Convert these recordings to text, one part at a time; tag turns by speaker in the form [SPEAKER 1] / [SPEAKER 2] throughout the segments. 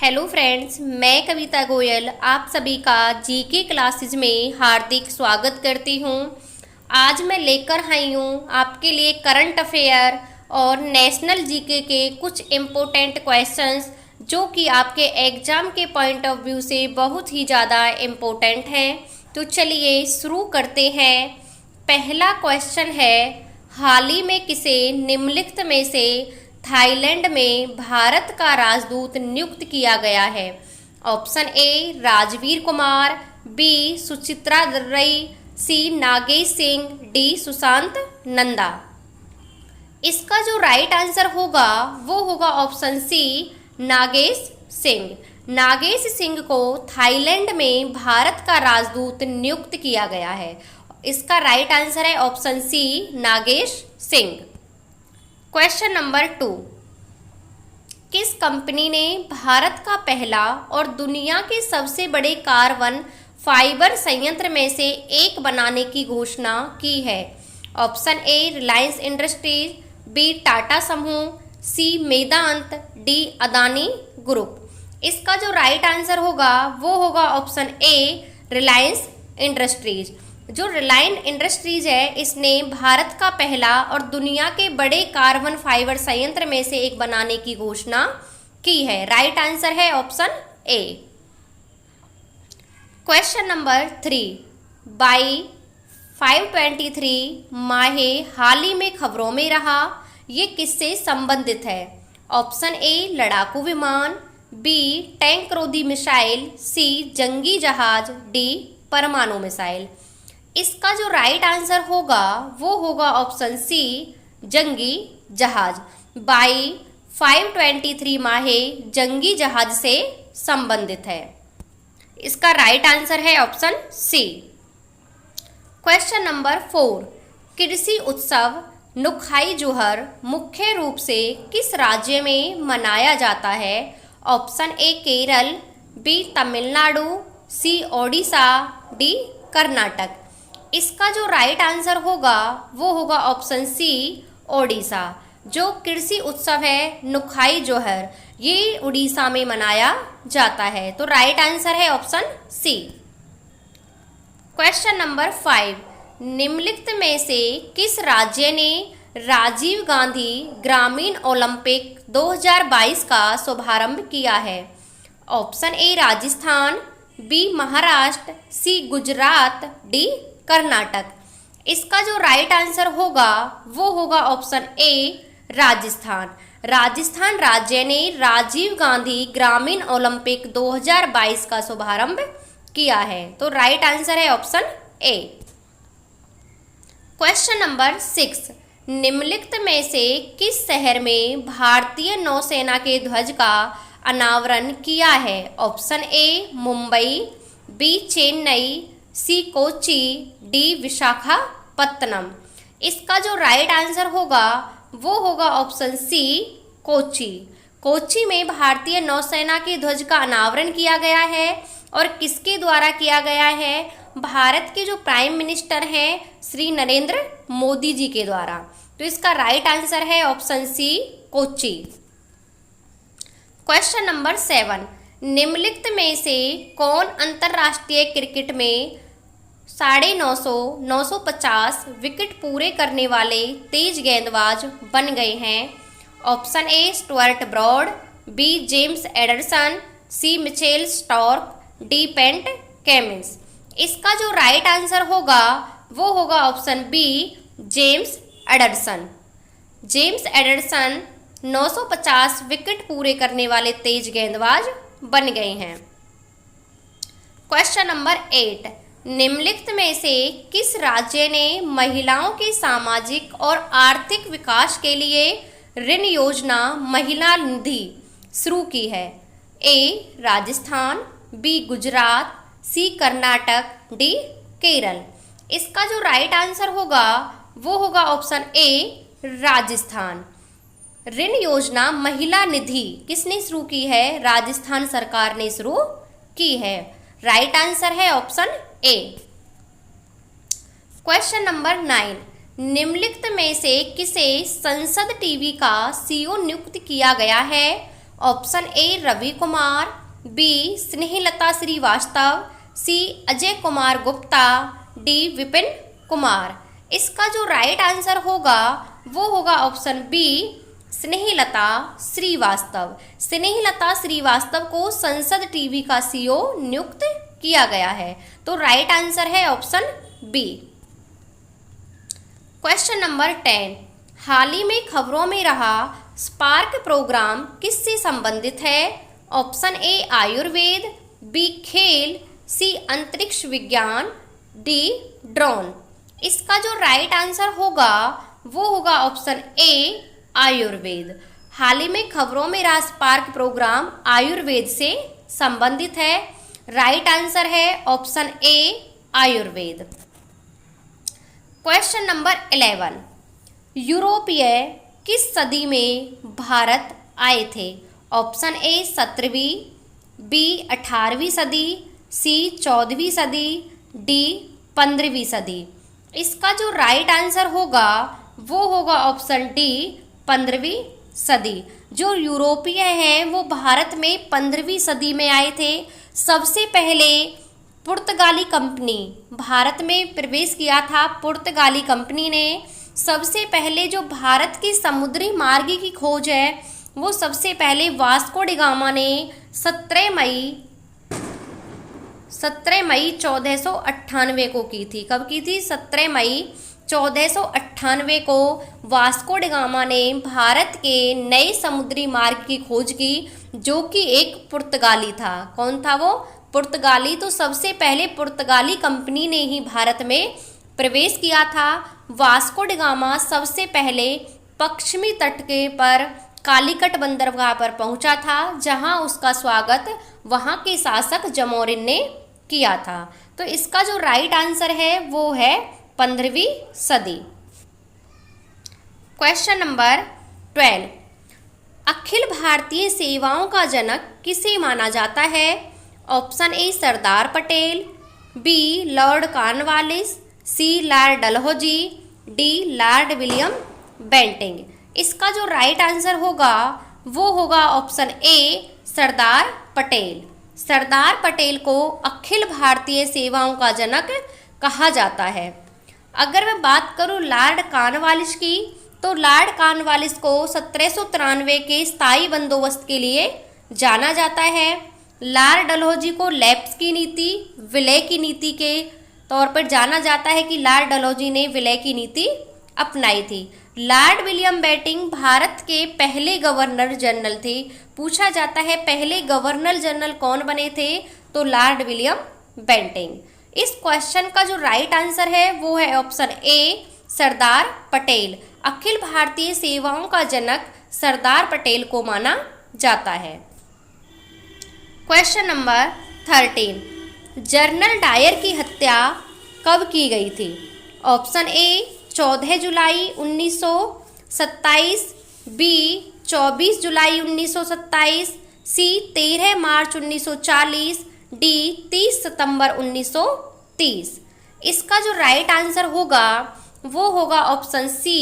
[SPEAKER 1] Hello friends, मैं कविता गोयल आप सभी का जीके क्लासेस में हार्दिक स्वागत करती हूँ। आज मैं लेकर आई हूँ आपके लिए करंट अफेयर और नेशनल जीके के कुछ इम्पोर्टेंट क्वेश्चंस जो कि आपके एग्जाम के पॉइंट ऑफ व्यू से बहुत ही ज़्यादा इम्पोर्टेंट हैं। तो चलिए शुरू करते हैं। पहला क्वेश्चन है, हाल ही में किसे निम्नलिखित में से थाईलैंड में भारत का राजदूत नियुक्त किया गया है? Option A Rajveer Kumar, B Suchitra Rai, C Nagesh Singh, D Sushant Nanda. इसका जो राइट आंसर होगा वो होगा ऑप्शन सी नागेश सिंह। नागेश सिंह को थाईलैंड में भारत का राजदूत नियुक्त किया गया है। इसका राइट आंसर है option C Nagesh Singh. Question number 2, किस कंपनी ने भारत का पहला और दुनिया के सबसे बड़े कार्बन फाइबर संयंत्र में से एक बनाने की घोषणा की है? Option A Reliance Industries, B Tata समूह, C Medanta, D Adani group. इसका जो राइट आंसर होगा वो होगा ऑप्शन ए रिलायंस इंडस्ट्रीज। जो रिलायंस इंडस्ट्रीज है इसने भारत का पहला और दुनिया के बड़े कार्बन फाइबर संयंत्र में से एक बनाने की घोषणा की है। राइट आंसर है option A. Question number 3, by 523 माहे हाल ही में खबरों में रहा, ये किससे संबंधित है? ऑप्शन ए लड़ाकू विमान, बी टैंक रोधी मिसाइल, सी जंगी जहाज, डी परमाणु मिसाइल। इसका जो राइट आंसर होगा वो होगा ऑप्शन सी जंगी जहाज। बाई 523 माहे जंगी जहाज से संबंधित है। इसका राइट आंसर है ऑप्शन सी। क्वेश्चन नंबर 4, कृषि उत्सव नुखाई जोहर मुख्य रूप से किस राज्य में मनाया जाता है? Option A Kerala, B Tamil Nadu, C Odisha, D Karnataka. इसका जो राइट आंसर होगा वो होगा ऑप्शन सी ओडिशा। जो कृषि उत्सव है नुखाई जोहर ये उड़ीसा में मनाया जाता है। तो राइट आंसर है ऑप्शन सी। क्वेश्चन नंबर 5, निम्नलिखित में से किस राज्य ने राजीव गांधी ग्रामीण ओलंपिक 2022 का शुभारंभ किया है? Option A Rajasthan, B Maharashtra, C Gujarat, D Karnataka. इसका जो राइट आंसर होगा वो होगा ऑप्शन ए राजस्थान। राजस्थान राज्य ने राजीव गांधी ग्रामीण ओलंपिक 2022 का शुभारंभ किया है। तो राइट आंसर है ऑप्शन ए। क्वेश्चन नंबर 6, निम्नलिखित में से किस शहर में भारतीय नौसेना के ध्वज का अनावरण किया है? Option A Mumbai, B Chennai, C Kochi, D Visakhapatnam. इसका जो राइट आंसर होगा वो होगा ऑप्शन सी कोच्चि। कोच्चि में भारतीय नौसेना के ध्वज का अनावरण किया गया है। और किसके द्वारा किया गया है? भारत के जो प्राइम मिनिस्टर हैं श्री नरेंद्र मोदी जी के द्वारा। तो इसका राइट आंसर है option C Kochi. Question number 7, निम्नलिखित में से कौन अंतरराष्ट्रीय क्रिकेट में 950, 950 विकेट पूरे करने वाले तेज गेंदबाज बन गए हैं? Option A Stuart Broad, B James Anderson, C Mitchell Starc, D Pat Cummins. इसका जो राइट आंसर होगा वो होगा option B James Anderson. James Anderson 950 wicket पूरे करने वाले तेज गेंदबाज बन गए हैं। क्वेश्चन नंबर 8, निम्नलिखित में से किस राज्य ने महिलाओं के सामाजिक और आर्थिक विकास के लिए ऋण योजना महिला निधि शुरू की है? ए Rajasthan, B Gujarat, C Karnataka, D Kerala. इसका जो राइट आंसर होगा वो होगा ऑप्शन ए राजस्थान। ऋण योजना महिला निधि किसने शुरू की है? राजस्थान सरकार ने शुरू की है। राइट आंसर है ऑप्शन ए। क्वेश्चन नंबर 9, निम्नलिखित में से किसे संसद टीवी का सीईओ नियुक्त किया गया है? Option A Ravi Kumar, B Snehlata Srivastava, C Ajay Kumar Gupta, D Vipin Kumar. इसका जो राइट आंसर होगा वो होगा ऑप्शन बी स्नेहलता श्रीवास्तव। स्नेहलता श्रीवास्तव को संसद टीवी का सीईओ नियुक्त किया गया है। तो राइट आंसर है ऑप्शन बी। क्वेश्चन नंबर 10, हाल ही में खबरों में रहा स्पार्क प्रोग्राम किससे संबंधित है? ऑप्शन ए आयुर्वेद, बी खेल, सी अंतरिक्ष विज्ञान, डी ड्रोन। इसका जो राइट आंसर होगा वो होगा ऑप्शन ए आयुर्वेद। हाल ही में खबरों में रहा स्पार्क प्रोग्राम आयुर्वेद से संबंधित है। राइट आंसर है ऑप्शन ए आयुर्वेद। क्वेश्चन नंबर 11, यूरोपीय किस सदी में भारत आए थे? ऑप्शन ए 17वीं, बी 18वीं सदी, सी 14वीं सदी, डी 15वीं सदी। इसका जो राइट आंसर होगा वो होगा ऑप्शन डी 15वीं सदी। जो यूरोपीय हैं वो भारत में 15वीं सदी में आए थे। सबसे पहले पुर्तगाली कंपनी भारत में प्रवेश किया था। पुर्तगाली कंपनी ने सबसे पहले जो भारत की समुद्री मार्ग की खोज है वो सबसे पहले वास्को डी गामा ने 17 मई 1498 को की थी। कब की थी? 17 मई 1498 को वास्को डी गामा ने भारत के नए समुद्री मार्ग की खोज की, जो कि एक पुर्तगाली था। कौन था वो? पुर्तगाली। तो सबसे पहले पुर्तगाली कंपनी ने ही भारत में प्रवेश किया था। वास्को डी गामा सबसे पहले पश्चिमी तट के पर कालीकट बंदरगाह पर पहुंचा था, जहां उसका स्वागत वहां के शासक जमोरिन ने किया था। तो इसका जो राइट आंसर है वो है 15वीं सदी। क्वेश्चन नंबर 12, अखिल भारतीय सेवाओं का जनक किसे माना जाता है? Option A Sardar Patel, B Lord Cornwallis, C Lord Dalhousie, D Lord William Bentinck. इसका जो राइट आंसर होगा वो होगा ऑप्शन ए सरदार पटेल। सरदार पटेल को अखिल भारतीय सेवाओं का जनक कहा जाता है। अगर मैं बात करूं लॉर्ड कॉर्नवालिस की, तो लॉर्ड कॉर्नवालिस को 1793 के स्थायी बंदोबस्त के लिए जाना जाता है। लॉर्ड डलहौजी को लैप्स की नीति, विलय की नीति के तौर पर जाना जाता है कि लॉर्ड डलहौजी ने विलय की नीति अपनाई थी। लॉर्ड विलियम बेंटिंग भारत के पहले गवर्नर जनरल थे। पूछा जाता है पहले गवर्नर जनरल कौन बने थे? तो लॉर्ड विलियम बेंटिंग। इस क्वेश्चन का जो राइट आंसर है वो है ऑप्शन ए सरदार पटेल। अखिल भारतीय सेवाओं का जनक सरदार पटेल को माना जाता है। क्वेश्चन नंबर 13, जनरल डायर की हत्या कब की गई थी? ऑप्शन ए 14 जुलाई 1927, बी 24 जुलाई 1927, सी 13 मार्च 1940, डी 30 सितंबर 1930। इसका जो राइट आंसर होगा वो होगा ऑप्शन सी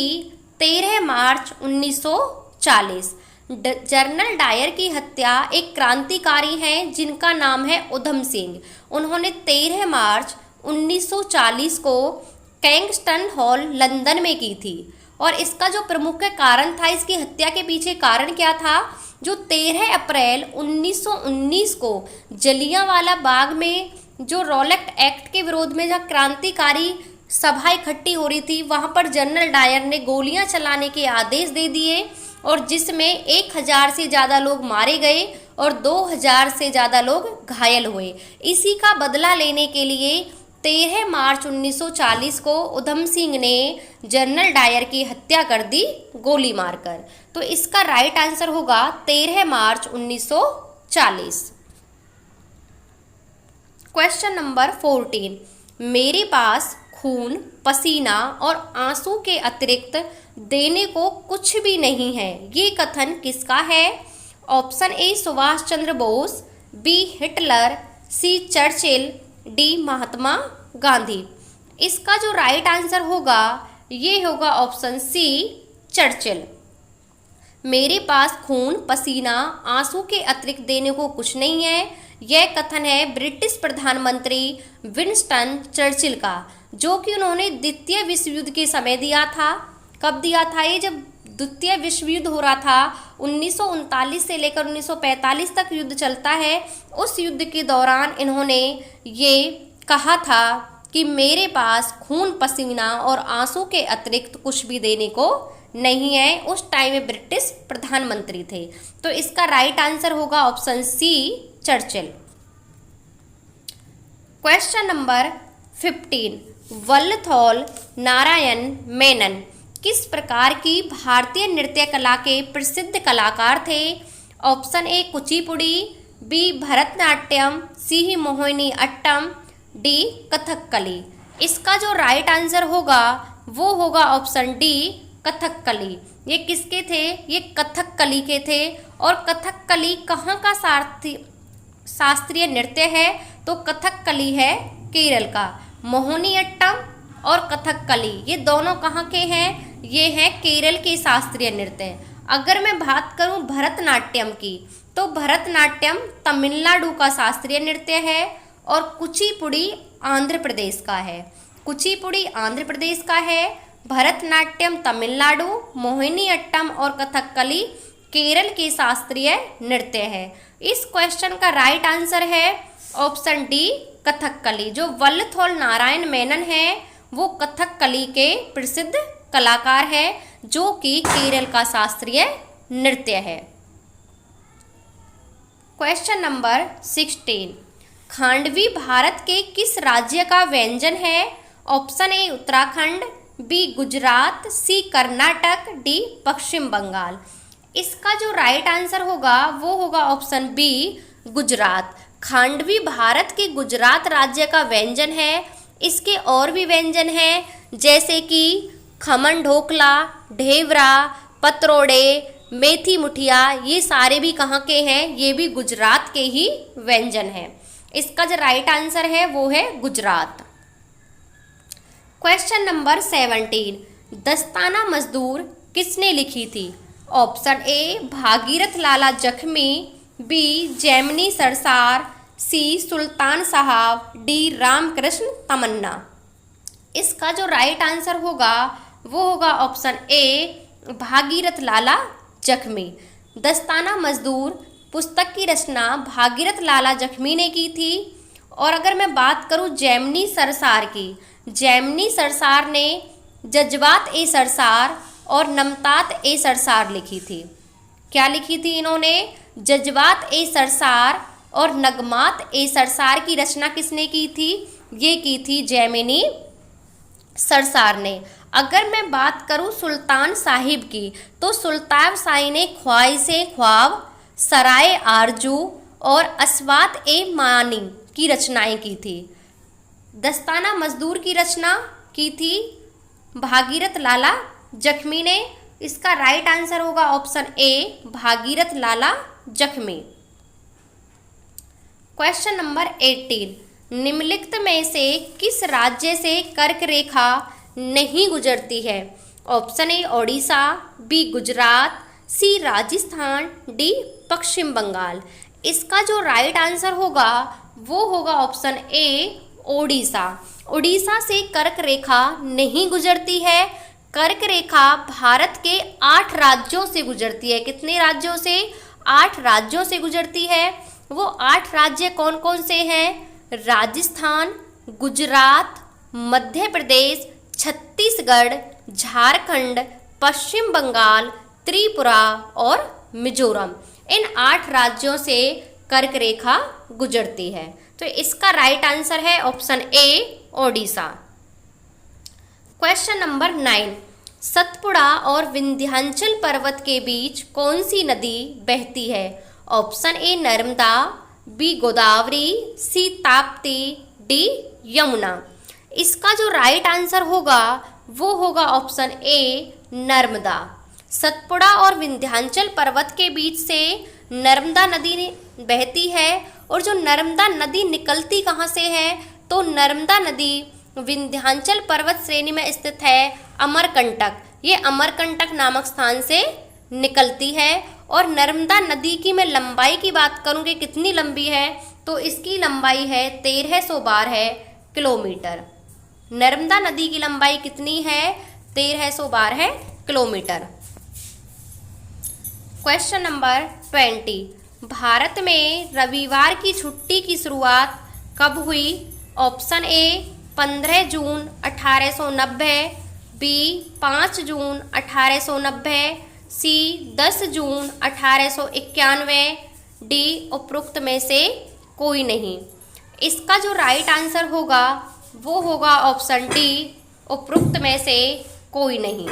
[SPEAKER 1] 13 मार्च 1940। जनरल डायर की हत्या एक क्रांतिकारी हैं जिनका नाम है उधम सिंह। उन्होंने 13 मार्च 1940 को कैंगस्टन हॉल लंदन में की थी। और इसका जो प्रमुख कारण था, इसकी हत्या के पीछे कारण क्या था? जो 13 अप्रैल 1919 को जलियांवाला बाग में जो रॉलेट एक्ट के विरोध में जहाँ क्रांतिकारी सभा इकट्ठी हो रही थी, वहाँ पर जनरल डायर ने गोलियां चलाने के आदेश दे दिए और जिसमें 1000 से ज़्यादा लोग मारे गए और 2000 से ज़्यादा लोग घायल हुए। इसी का बदला लेने के लिए 13 मार्च 1940 को उधम सिंह ने जनरल डायर की हत्या कर दी गोली मारकर। तो इसका राइट आंसर होगा 13 मार्च 1940। क्वेश्चन नंबर 14, मेरे पास खून, पसीना और आंसू के अतिरिक्त देने को कुछ भी नहीं है, ये कथन किसका है? Option A Subhash Chandra Bose, B Hitler, C Churchill, D Mahatma Gandhi. इसका जो राइट आंसर होगा ये होगा ऑप्शन सी चर्चिल। मेरे पास खून पसीना आंसू के अतिरिक्त देने को कुछ नहीं है। यह कथन है ब्रिटिश प्रधानमंत्री विंस्टन चर्चिल का, जो कि उन्होंने द्वितीय विश्व युद्ध के समय दिया था। कब दिया था ये? जब द्वितीय विश्व युद्ध हो रहा था, 1939 से लेकर 1945 तक युद्ध चलता है। उस युद्ध के दौरान इन्होंने ये कहा था कि मेरे पास खून पसीना और आंसू के अतिरिक्त कुछ भी देने को नहीं है। उस टाइम में ब्रिटिश प्रधानमंत्री थे। तो इसका राइट आंसर होगा option C, Churchill. Question number 15, Vallathol Narayana Menon किस प्रकार की भारतीय नृत्य कला के प्रसिद्ध कलाकार थे? Option A Kuchipudi, B Bharatanatyam, C Mohini Attam, D Kathakali. इसका जो राइट आंसर होगा वो होगा ऑप्शन डी, कथकली। ये किसके थे? ये कथकली के थे। और कथकली कहाँ का शास्त्रीय नृत्य है? तो कथकली है केरल का। मोहिनीअट्टम और कथकली ये दोनों कहाँ के हैं? ये हैं केरल के शास्त्रीय नृत्य। अगर मैं बात करूँ भरतनाट्यम की, तो भरतनाट्यम तमिलनाडु का शास्त्रीय नृत्य है और कुचिपुड़ी आंध्र प्रदेश का है। कुचिपुड़ी आंध्र प्रदेश का है, भरतनाट्यम तमिलनाडु, मोहिनीअट्टम और कथकली केरल के शास्त्रीय नृत्य है। इस क्वेश्चन का राइट आंसर है ऑप्शन डी, कथकली। जो वल्लथोल नारायण मेनन है वो कथकली के प्रसिद्ध कलाकार है, जो कि केरल का शास्त्रीय नृत्य है। क्वेश्चन नंबर 16, खांडवी भारत के किस राज्य का व्यंजन है? Option A Uttarakhand, B Gujarat, C Karnataka, D Paschim Bengal. इसका जो राइट आंसर होगा वो होगा ऑप्शन बी, गुजरात। खांडवी भारत के गुजरात राज्य का व्यंजन है। इसके और भी व्यंजन हैं, जैसे कि खमन ढोकला, ढेवरा, पतरोड़े, मेथी मुठिया, ये सारे भी कहाँ के हैं? ये भी गुजरात के ही व्यंजन हैं। इसका जो राइट आंसर है वो है गुजरात। क्वेश्चन नंबर 17, दस्ताना मजदूर किसने लिखी थी? ऑप्शन ए भागीरथ लाला जख्मी, बी जैमिनी सरसार, सी सुल्तान साहब, डी रामकृष्ण तमन्ना। इसका जो राइट आंसर होगा वो होगा ऑप्शन ए भागीरथ लाला जख्मी। दस्ताना मजदूर पुस्तक की रचना भागीरथ लाला जख्मी ने की थी। और अगर मैं बात करूं जैमिनी सरसार की, जैमिनी सरसार ने जज्बात ए सरसार और नमतात ए सरसार लिखी थी। क्या लिखी थी इन्होंने? जज्बात ए सरसार और नगमात ए सरसार की रचना किसने की थी? ये की थी जैमिनी सरसार ने। अगर मैं बात करूं सुल्तान साहिब की, तो सुल्तान शाही ने ख्वाहिशे ख्वाब, सराय आरजू और अस्वात ए मानी की रचनाएं की थी। दस्ताना मजदूर की रचना की थी भागीरथ लाला जख्मी ने। इसका राइट आंसर होगा ऑप्शन ए भागीरथ लाला जख्मी। क्वेश्चन नंबर 18, निम्नलिखित में से किस राज्य से कर्क रेखा नहीं गुजरती है? Option A Odisha, B Gujarat, C Rajasthan, D Paschim Bengal. इसका जो राइट आंसर होगा वो होगा ऑप्शन ए ओडिशा। ओडिशा से कर्क रेखा नहीं गुजरती है। कर्क रेखा भारत के 8 राज्यों से गुजरती है। कितने राज्यों से? 8 राज्यों से गुजरती है। वो 8 राज्य कौन कौन से हैं? राजस्थान, गुजरात, मध्य प्रदेश, छत्तीसगढ़, झारखंड, पश्चिम बंगाल, त्रिपुरा और मिजोरम। इन 8 राज्यों से कर्क रेखा गुजरती है। तो इसका राइट आंसर है option A Odisha. Question number 9, Satpura और विंध्याचल पर्वत के बीच कौन सी नदी बहती है? Option A Narmada, B Godavari, C Tapti, D Yamuna. इसका जो राइट आंसर होगा वो होगा ऑप्शन ए नर्मदा। सतपुड़ा और विंध्याचल पर्वत के बीच से नर्मदा नदी बहती है। और जो नर्मदा नदी निकलती कहाँ से है? तो नर्मदा नदी विंध्याचल पर्वत श्रेणी में स्थित है अमरकंटक। ये अमरकंटक नामक स्थान से निकलती है। और नर्मदा नदी की मैं लंबाई की बात करूँ कि कितनी लंबी है, तो इसकी लंबाई है 1312 किलोमीटर। नर्मदा नदी की लंबाई कितनी है? 1312 किलोमीटर। क्वेश्चन नंबर 20, भारत में रविवार की छुट्टी की शुरुआत कब हुई? ऑप्शन ए 15 जून 1890, बी 5 जून 1890, सी 10 जून 1891, डी उपरोक्त में से कोई नहीं। इसका जो राइट आंसर होगा वो होगा ऑप्शन डी, उपरोक्त में से कोई नहीं।